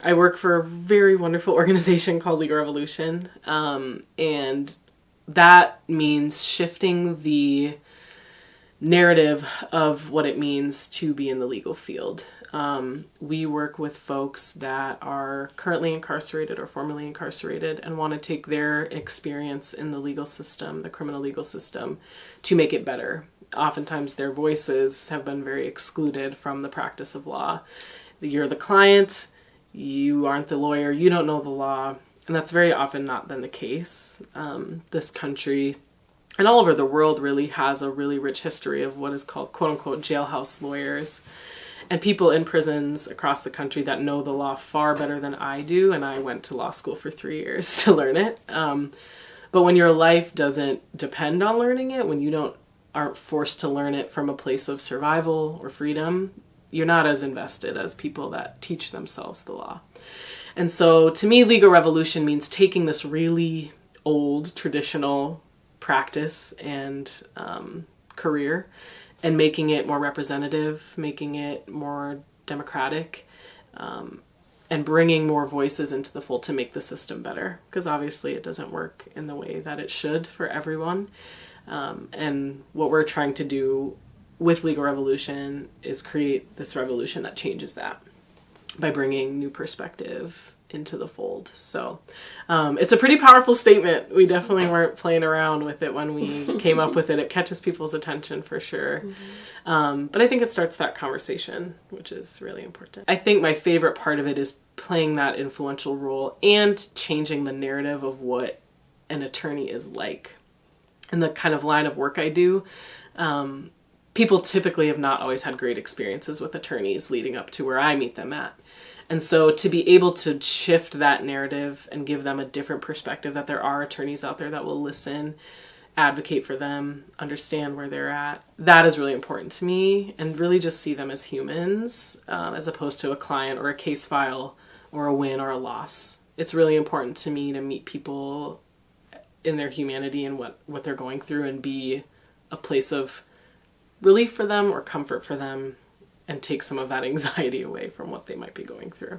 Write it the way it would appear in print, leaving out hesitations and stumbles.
I work for a very wonderful organization called Legal Revolution, and that means shifting the narrative of what it means to be in the legal field. We work with folks that are currently incarcerated or formerly incarcerated and want to take their experience in the legal system, the criminal legal system, to make it better. Oftentimes their voices have been very excluded from the practice of law. You're the client, you aren't the lawyer, you don't know the law, and that's very often not been the case. This country and all over the world really has a really rich history of what is called quote-unquote jailhouse lawyers, and people in prisons across the country that know the law far better than I do, and I went to law school for 3 years to learn it. But when your life doesn't depend on learning it, when you aren't forced to learn it from a place of survival or freedom, you're not as invested as people that teach themselves the law. And so to me, legal revolution means taking this really old traditional practice and career and making it more representative, making it more democratic, and bringing more voices into the fold to make the system better. Because obviously it doesn't work in the way that it should for everyone. And what we're trying to do with Legal Revolution is create this revolution that changes that by bringing new perspective into the fold. So it's a pretty powerful statement. We definitely weren't playing around with it when we came up with it. It catches people's attention for sure. But I think it starts that conversation, which is really important. I think my favorite part of it is playing that influential role and changing the narrative of what an attorney is like. In the kind of line of work I do, people typically have not always had great experiences with attorneys leading up to where I meet them at. And so to be able to shift that narrative and give them a different perspective, that there are attorneys out there that will listen, advocate for them, understand where they're at, that is really important to me, and really just see them as humans, as opposed to a client or a case file or a win or a loss. It's really important to me to meet people in their humanity and what they're going through and be a place of relief for them or comfort for them and take some of that anxiety away from what they might be going through.